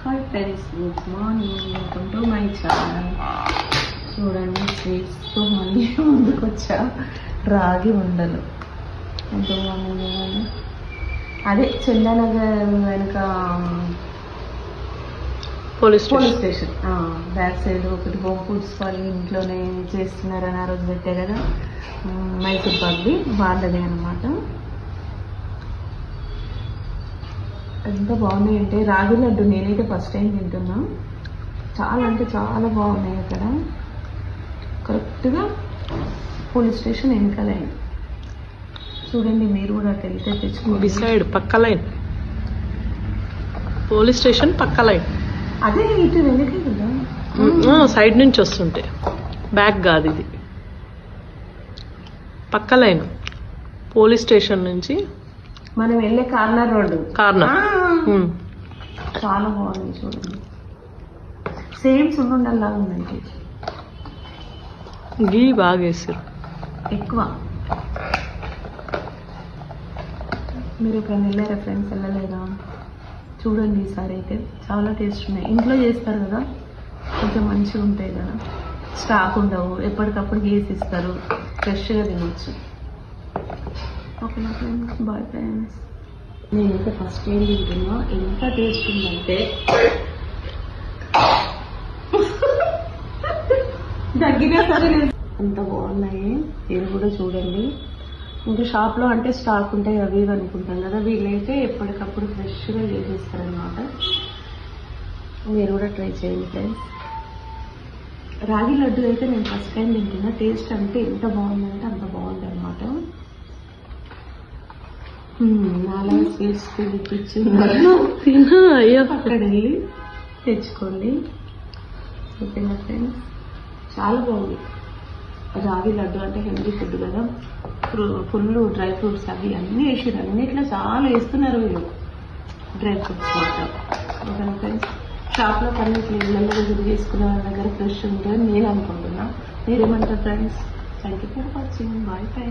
Hi friends, good morning, welcome to my channel. చూడండి, స్వీట్స్తో మళ్ళీ ముందుకు వచ్చా. రాగి ఉండలు ఎంతో బాగుంది. అదే చందానగర్ వెనక పోలీస్ స్టేషన్ బ్యాక్ సైడ్ ఒకటి హోమ్ ఫుడ్స్ వాళ్ళు ఇంట్లోనే చేస్తున్నారని ఆ రోజు పెట్టే కదా, మైసూర్ పాక్ది వాళ్ళది అనమాట. ఎంత బాగున్నాయి అంటే రాగి లడ్డు నేనైతే ఫస్ట్ టైం తింటున్నా. చాలా అంటే చాలా బాగున్నాయి. అక్కడ కరెక్ట్గా పోలీస్ స్టేషన్ వెనక లైన్. చూడండి, మీరు కూడా అక్కడ వెళ్తే తెచ్చుకోండి. సైడ్ పక్క లైన్, పోలీస్ స్టేషన్ పక్క లైన్. అదే ఇటు వెనకే కదా, సైడ్ నుంచి వస్తుంటే బ్యాక్ కాదు, ఇది పక్క లైన్. పోలీస్ స్టేషన్ నుంచి మనం వెళ్ళే కార్నర్ రోడ్డు. కార్నర్ చాలా బాగుంది. చూడండి, సేమ్ సున్నుండల్లాగా ఉందండి. గీ బాగా వేసారు ఎక్కువ. మీరు ఇక్కడ వెళ్ళారా ఫ్రెండ్స్? వెళ్ళలేదా? చూడండి, ఈసారి అయితే చాలా టేస్ట్ ఉన్నాయి. ఇంట్లో చేస్తారు కదా, కొంచెం మంచిగా ఉంటాయి కదా, స్టాక్ ఉండవు, ఎప్పటికప్పుడు వేసి ఇస్తారు, ఫ్రెష్గా తినొచ్చు. ఓకేనా ఫ్రెండ్స్, బాయ్ ఫ్రెండ్స్. నేనైతే ఫస్ట్ ఏం తింటున్నా, ఎంత టేస్ట్ ఉందంటే దగ్గర సరే అంత బాగున్నాయి. మీరు కూడా చూడండి. ఇంకా షాప్లో అంటే స్టాక్ ఉంటాయి అవి ఇవి అనుకుంటాం కదా, వీళ్ళైతే ఎప్పటికప్పుడు ఫ్రెష్గా చేసేస్తారనమాట. మీరు కూడా ట్రై చేయండి ఫ్రెండ్స్. రాగి లడ్డు అయితే నేను ఫస్ట్ టైం తింటున్నా. టేస్ట్ అంటే ఎంత బాగుందంటే అంత బాగుంది అనమాట. నాలా స్వీట్స్ తినిపించింది, అక్కడ వెళ్ళి తెచ్చుకోండి. ఓకేనా ఫ్రెండ్స్, చాలా బాగుంది. రాగి లడ్డు అంటే హెల్దీ ఫుడ్ కదా, ఫుల్ డ్రై ఫ్రూట్స్ అవి అన్నీ వేసారు. అన్నిట్లో చాలా వేస్తున్నారు వీళ్ళు డ్రై ఫ్రూట్స్ మాత్రం. ఓకేనా ఫ్రెండ్స్, షాప్లో కన్నా ఇట్లా ఇళ్ళల్లో దగ్గర చేసుకునే వాళ్ళ దగ్గర ఫ్రెష్ ఉంటుందని నేను అనుకుంటున్నా. మీరేమంటారు friends? Thank you for watching. Bye friends.